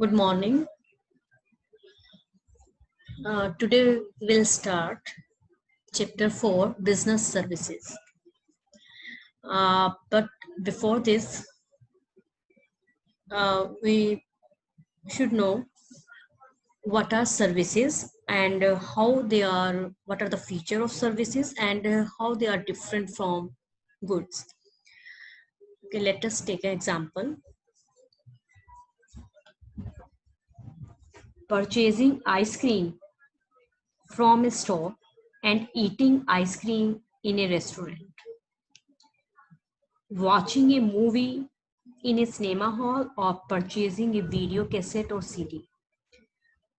Good morning. Today we'll start chapter 4 business services. But before this, we should know what are services and how they are, what are the feature of services and how they are different from goods. Okay, let us take an example. Purchasing ice cream from a store and eating ice cream in a restaurant. Watching a movie in a cinema hall or purchasing a video cassette or CD.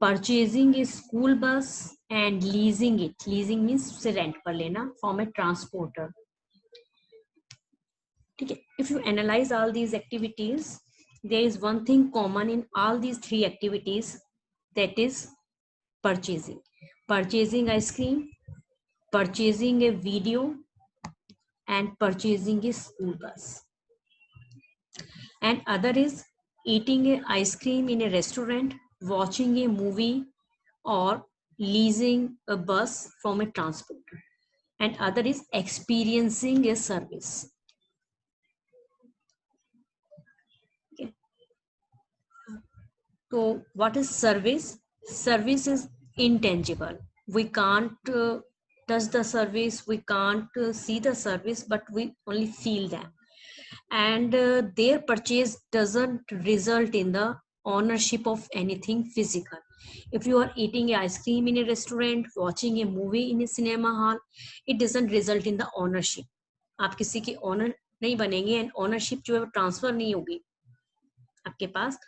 Purchasing a school bus and leasing it. Leasing means उसे rent पर लेना from a transporter. ठीक है. If you analyze all these activities, there is one thing common in all these three activities, that is purchasing. Purchasing ice cream, purchasing a video, and purchasing a school bus. And other is eating a ice cream in a restaurant, watching a movie, or leasing a bus from a transporter. And other is experiencing a service. Okay. So what is service? Service is intangible. We can't touch the service, we can't see the service, but we only feel them. And their purchase doesn't result in the ownership of anything physical. If you are eating ice cream in a restaurant, watching a movie in a cinema hall, it doesn't result in the ownership. आप किसी की owner नहीं बनेंगे and ownership जो है वो transfer नहीं होगी आपके पास.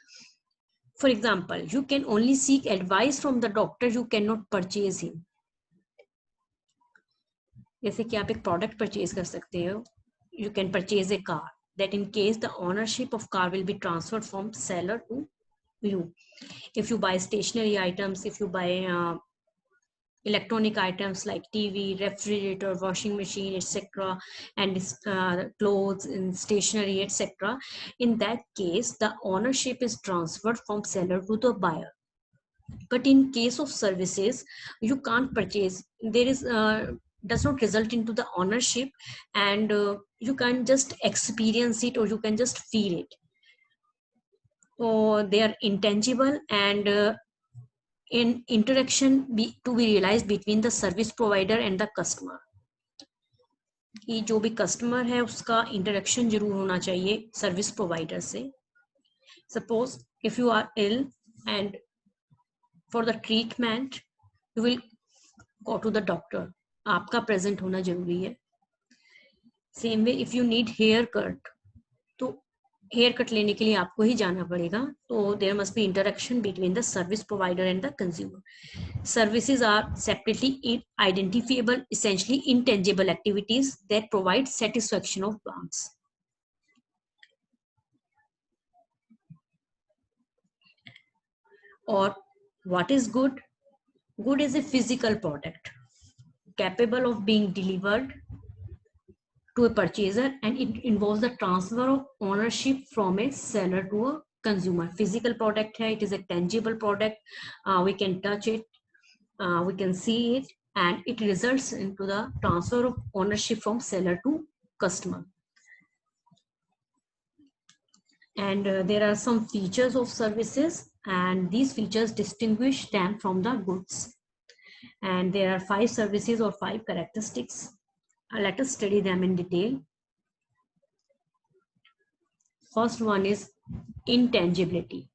For example, you can only seek advice from the doctor, you cannot purchase him. जैसे कि आप एक प्रोडक्ट परचेज कर सकते हो, you can purchase a car, that in case the ownership of car will be transferred from seller to you. If you buy stationery items, if you buy electronic items like TV, refrigerator, washing machine, etc., and clothes and stationery, etc., in that case the ownership is transferred from seller to the buyer. But in case of services, you can't purchase. There is does not result into the ownership, and you can just experience it or you can just feel it. So they are intangible, and in interaction to be realized between the service provider and the customer. कि जो भी customer है उसका interaction जरूर होना चाहिए service provider से. Suppose if you are ill and for the treatment you will go to the doctor, आपका present होना जरूरी है. Same way if you need hair cut, तो hair cut लेने के लिए आपको ही जाना पड़ेगा. तो there must be interaction between the service provider and the consumer. Services are separately identifiable, essentially intangible activities that provide satisfaction of wants. Or what is good? Good is a physical product capable of being delivered to a purchaser, and it involves the transfer of ownership from a seller to a consumer. Physical product hai, it is a tangible product, we can touch it, we can see it, and it results into the transfer of ownership from seller to customer. And there are some features of services, and these features distinguish them from the goods. And there are 5 services or 5 characteristics. Let us study them in detail. First one is intangibility.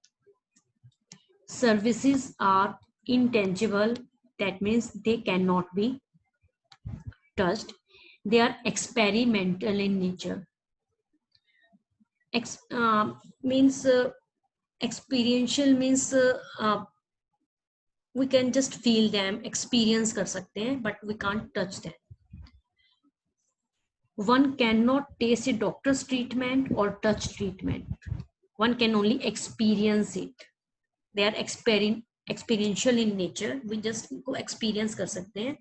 Services are intangible, that means they cannot be touched. They are experimental in nature. Means experiential means we can just feel them, experience कर सकते हैं, but we can't touch them. One cannot taste a doctor's treatment or touch treatment. One can only experience it. They are experiential in nature. We just को experience कर सकते हैं.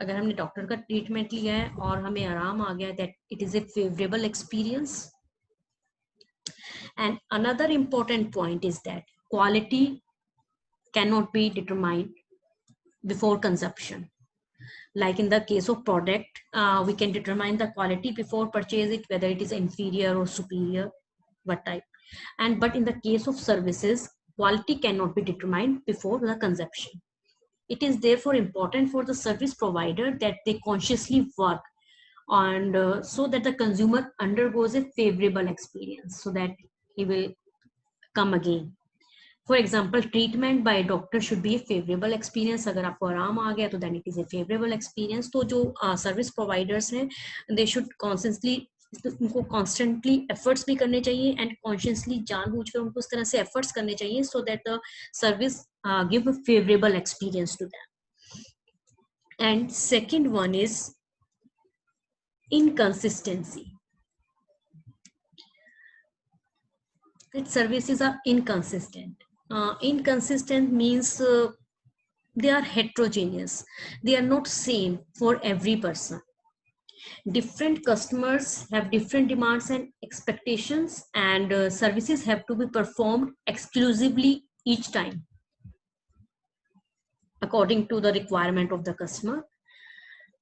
अगर हमने doctor का ट्रीटमेंट लिया है और हमें आराम आ गया, that it is a favorable experience. And another important point is that quality cannot be determined before consumption. Like in the case of product, we can determine the quality before purchase it, whether it is inferior or superior, what type. And but in the case of services, quality cannot be determined before the consumption. It is therefore important for the service provider that they consciously work on so that the consumer undergoes a favorable experience, so that he will come again. For example, treatment by a doctor should be a favorable experience. अगर आपको आराम आ गया तो then it is a favorable experience. तो जो service providers हैं, they should उनको constantly efforts भी करने चाहिए and consciously जानबूझकर उनको उस तरह से efforts करने चाहिए so that the service give a favorable experience to them. And second one is inconsistency. That services are inconsistent. Inconsistent means they are heterogeneous. They are not same for every person. Different customers have different demands and expectations, and services have to be performed exclusively each time according to the requirement of the customer.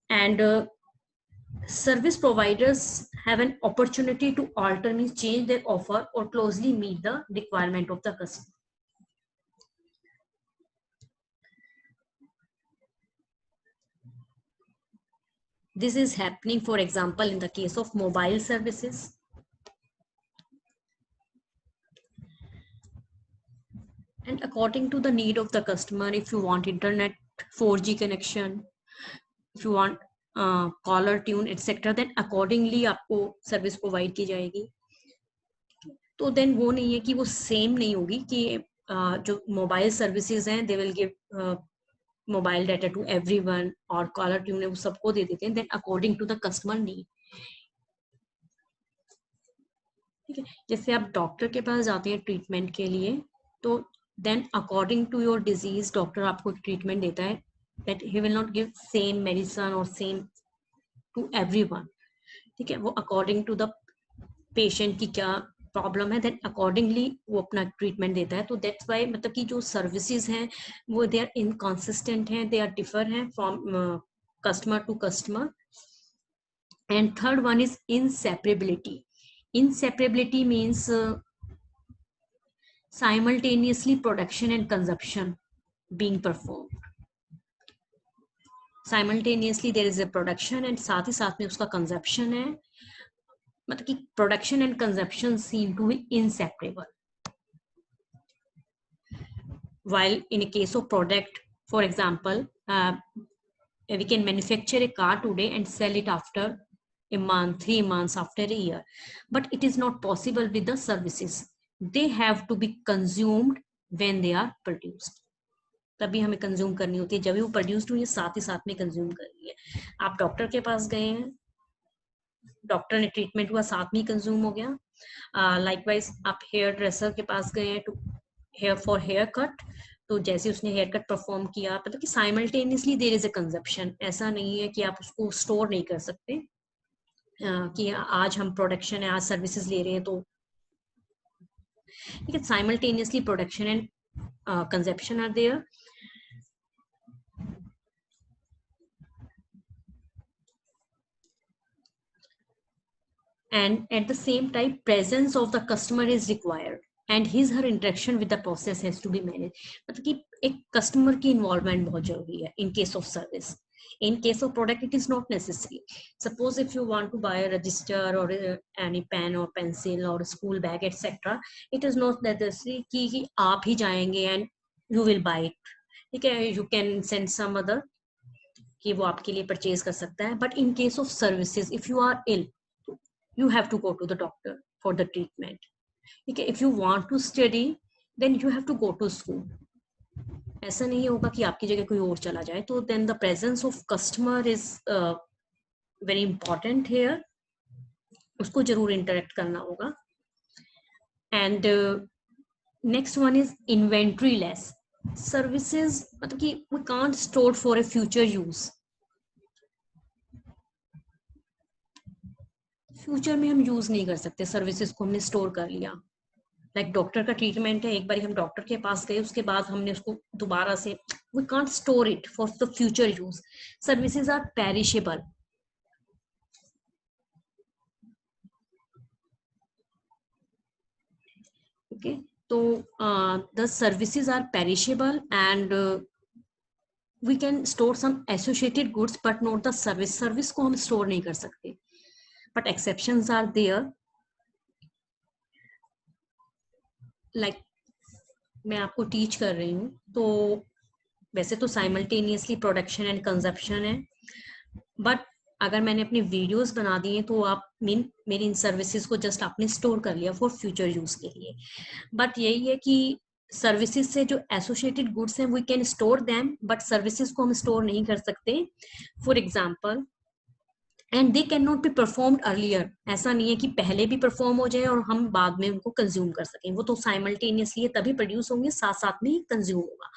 And service providers have an opportunity to alter, means change their offer or closely meet the requirement of the customer. This is happening, for example, in the case of mobile services. And according to the need of the customer, if you want internet 4G connection, if you want caller tune, etc., then accordingly आपको service provide की जाएगी. तो then वो नहीं है कि वो same नहीं होगी कि जो मोबाइल सर्विसेज हैं they will give mobile data to everyone और कॉलर ट्यून है वो सबको दे देते हैं, then according to the customer need. ठीक है, जैसे आप डॉक्टर के पास जाते हैं ट्रीटमेंट के लिए, तो then according to your disease doctor आपको ट्रीटमेंट देता है, that he will not give same medicine or same to everyone. ठीक है, वो according to the patient की क्या प्रॉब्लम है, देन अकॉर्डिंगली वो अपना ट्रीटमेंट देता है. तो दैट्स वाई मतलब कि जो सर्विसेज हैं वो दे आर इनकॉन्सिस्टेंट हैं, दे आर डिफर हैं from customer to customer. And third one is inseparability. Inseparability means simultaneously production and consumption being performed. Simultaneously there is a production and साथ ही साथ में उसका consumption है, मतलब कि production and consumption seem to be inseparable. While in a case of product, for example, we can manufacture a car today and sell it after a month, 3 months, after a year, but it is not possible with the services. They have to be consumed when they are produced. तभी हमें consume करनी होती है, जब वो produced हुई है साथ ही साथ में कंज्यूम कर रही है. आप डॉक्टर के पास गए हैं, डॉक्टर ने ट्रीटमेंट हुआ, साथ में कंज्यूम हो गया. लाइकवाइज आप हेयर ड्रेसर के पास गए हैं to hair for hair cut, तो जैसे उसने हेयर कट परफॉर्म किया, मतलब कि simultaneously there is a consumption. ऐसा नहीं है कि आप उसको स्टोर नहीं कर सकते कि आज हम प्रोडक्शन है, आज सर्विसेज ले रहे हैं तो ठीक है. Simultaneously production and consumption are there. And at the same time presence of the customer is required and his her interaction with the process has to be managed. मतलब कि एक customer की involvement बहुत जरूरी है in case of service. In case of product it is not necessary. Suppose if you want to buy a register or any pen or pencil or a school bag etc., it is not necessary कि आप ही जाएंगे and you will buy it. ठीक है, you can send some other कि वो आपके लिए purchase कर सकता है. But in case of services, if you are ill, you have to go to the doctor for the treatment. Okay, if you want to study then you have to go to school. ऐसा नहीं होगा कि आपकी जगह कोई और चला जाए. तो then the presence of customer is very important here. उसको जरूर interact करना होगा. And next one is inventory less. Services मतलब कि we can't store for a future use. Future में हम यूज नहीं कर सकते सर्विसेज को, हमने स्टोर कर लिया. लाइक डॉक्टर का ट्रीटमेंट है, एक बार हम डॉक्टर के पास गए, उसके बाद हमने उसको दोबारा से, we can't store it for the future use. Services are perishable. Okay, तो the services are perishable and we can store some associated goods but not the service. Service को हम स्टोर नहीं कर सकते, but exceptions are there. Like मैं आपको teach कर रही हूँ, तो वैसे तो साइमल्टेनियसली प्रोडक्शन एंड कंजप्शन है, बट अगर मैंने अपनी वीडियोस बना दी हैं तो आप मेरी इन सर्विसेज को जस्ट आपने स्टोर कर लिया फॉर फ्यूचर यूज के लिए. बट यही है कि सर्विसेज से जो एसोसिएटेड गुड्स हैं we can store them, but services को हम स्टोर नहीं कर सकते. For example, and they can not be performed earlier. ऐसा नहीं है कि पहले भी परफॉर्म हो जाए और हम बाद में उनको कंज्यूम कर सकें. वो तो साइमल्टेनियसली तभी प्रोड्यूस होंगे, साथ साथ में ही कंज्यूम होगा.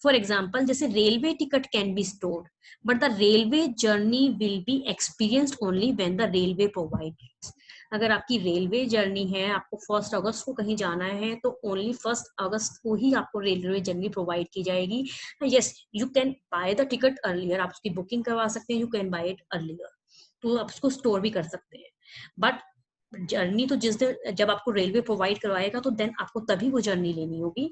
फॉर एग्जाम्पल, जैसे railway ticket can be stored, but the railway journey will be experienced only when the railway provides. अगर आपकी रेलवे जर्नी है, आपको 1 अगस्त को कहीं जाना है, तो ओनली 1 अगस्त को ही आपको रेलवे जर्नी प्रोवाइड की जाएगी. Yes, you can by the ticket earlier, आप उसकी बुकिंग करवा सकते हैं, you can buy it earlier, तो आप उसको स्टोर भी कर सकते हैं. बट जर्नी तो जिस दिन जब आपको रेलवे प्रोवाइड करवाएगा तो देन आपको तभी वो जर्नी लेनी होगी.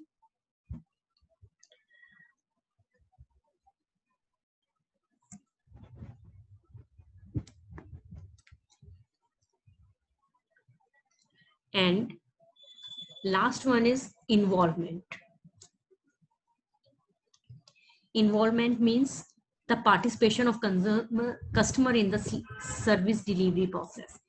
And last one is involvement. Involvement means the participation of customer in the service delivery process.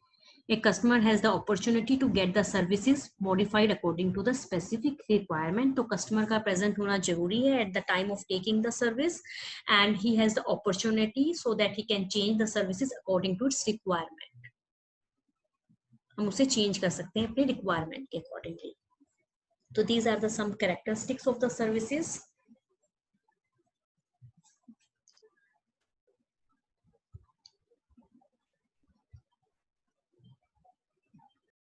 A customer has the opportunity to get the services modified according to the specific requirement. तो customer का present होना जरूरी है at the time of taking the service, and he has the opportunity so that he can change the services according to its requirement. हम उसे change कर सकते हैं अपने requirement के accordingly. So these are the some characteristics of the services.